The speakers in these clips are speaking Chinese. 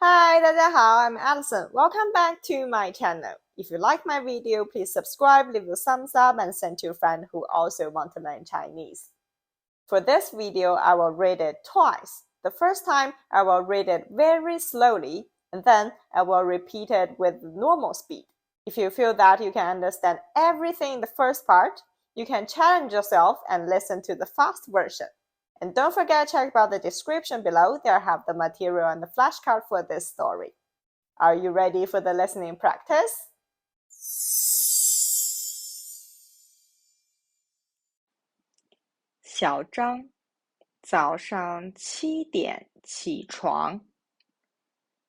Hi, 大家好, I'm Alison. Welcome back to my channel. If you like my video, please subscribe, leave a thumbs up, and send to a friend who also want to learn Chinese. For this video, I will read it twice. The first time, I will read it very slowly, and then I will repeat it with normal speed. If you feel that you can understand everything in the first part, you can challenge yourself and listen to the fast version. And don't forget to check out the description below. There I have the material and the flashcard for this story. Are you ready for the listening practice? 小张早上7点起床，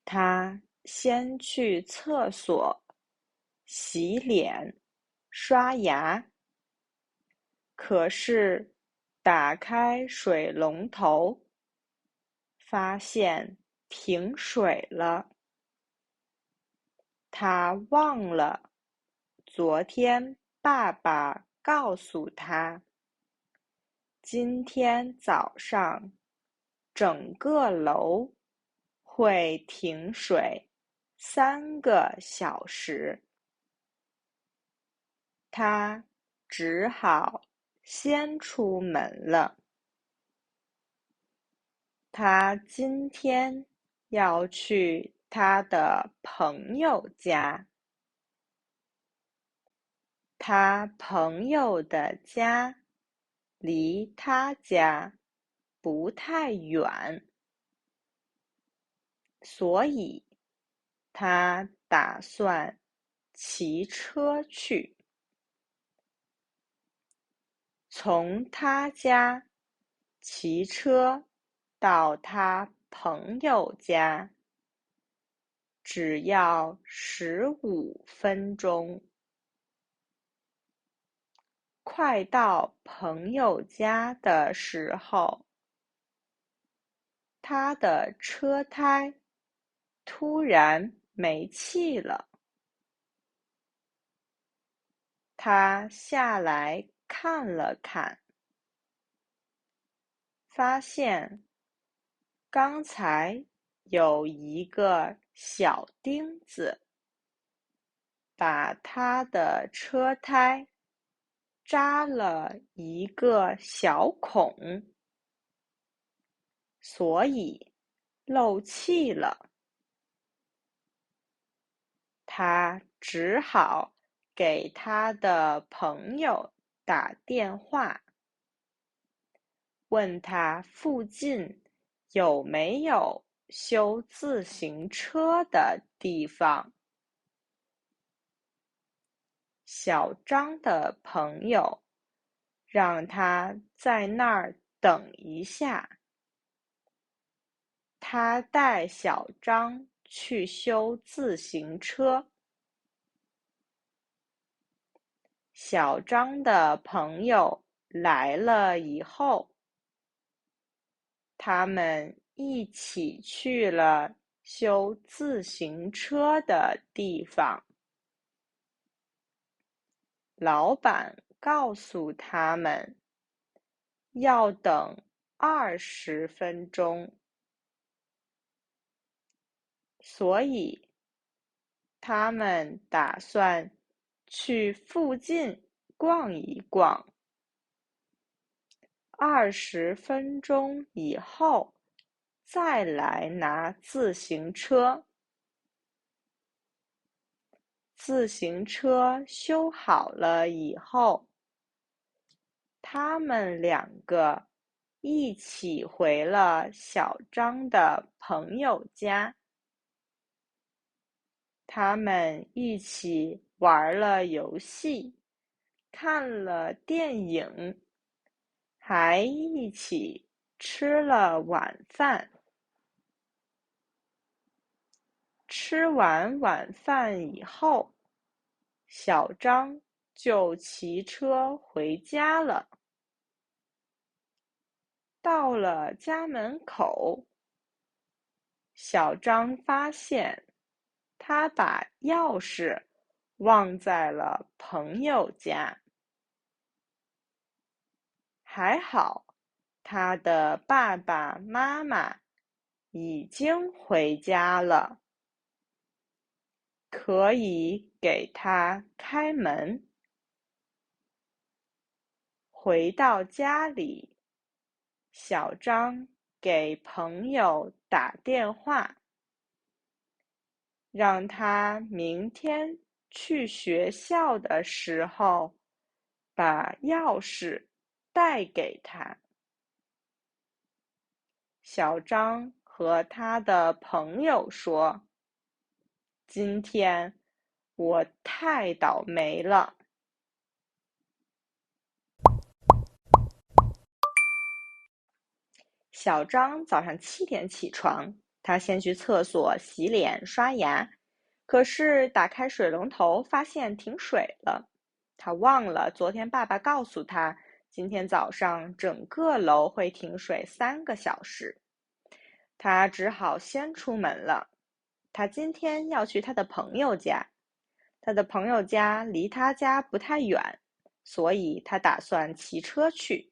他先去厕所洗脸、刷牙。可是打开水龙头，发现停水了。他忘了昨天爸爸告诉他，今天早上整个楼会停水3个小时。他只好先出门了。他今天要去他的朋友家。他朋友的家离他家不太远，所以他打算骑车去。从他家骑车到他朋友家只要15分钟。快到朋友家的时候，他的车胎突然没气了。他下来看了看，发现刚才有一个小钉子把他的车胎扎了一个小孔，所以漏气了。他只好给他的朋友打电话，问他附近有没有修自行车的地方。小张的朋友让他在那儿等一下，他带小张去修自行车。小张的朋友来了以后，他们一起去了修自行车的地方。老板告诉他们，要等20分钟，所以他们打算去附近逛一逛。20分钟以后再来拿自行车。自行车修好了以后，他们2个一起回了小张的朋友家。他们一起玩了游戏，看了电影，还一起吃了晚饭。吃完晚饭以后，小张就骑车回家了。到了家门口，小张发现他把钥匙忘在了朋友家。还好，他的爸爸妈妈已经回家了，可以给他开门。回到家里，小张给朋友打电话，让他明天去学校的时候把钥匙带给他。小张和他的朋友说：“今天我太倒霉了。”小张早上7点起床，他先去厕所洗脸刷牙，可是打开水龙头发现停水了。他忘了昨天爸爸告诉他，今天早上整个楼会停水3个小时。他只好先出门了。他今天要去他的朋友家，他的朋友家离他家不太远，所以他打算骑车去。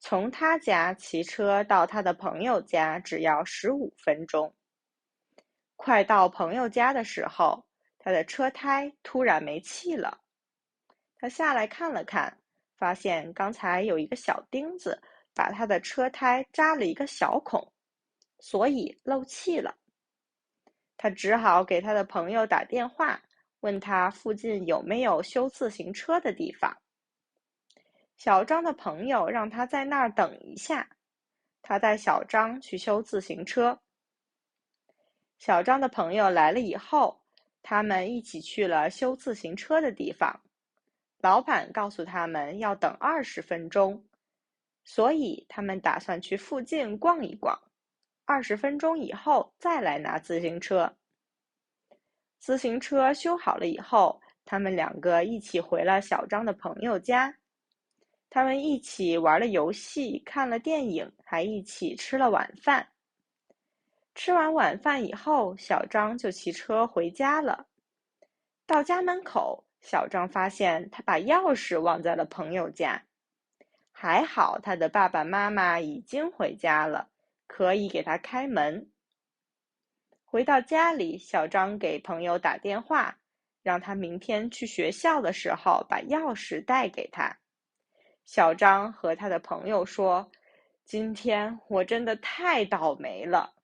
从他家骑车到他的朋友家只要15分钟。快到朋友家的时候，他的车胎突然没气了。他下来看了看，发现刚才有一个小钉子把他的车胎扎了一个小孔，所以漏气了。他只好给他的朋友打电话，问他附近有没有修自行车的地方。小张的朋友让他在那儿等一下，他带小张去修自行车。小张的朋友来了以后，他们一起去了修自行车的地方。老板告诉他们要等20分钟，所以他们打算去附近逛一逛，20分钟以后再来拿自行车。自行车修好了以后，他们2个一起回了小张的朋友家。他们一起玩了游戏，看了电影，还一起吃了晚饭。吃完晚饭以后，小张就骑车回家了。到家门口，小张发现他把钥匙忘在了朋友家。还好他的爸爸妈妈已经回家了，可以给他开门。回到家里，小张给朋友打电话，让他明天去学校的时候把钥匙带给他。小张和他的朋友说：“今天我真的太倒霉了。”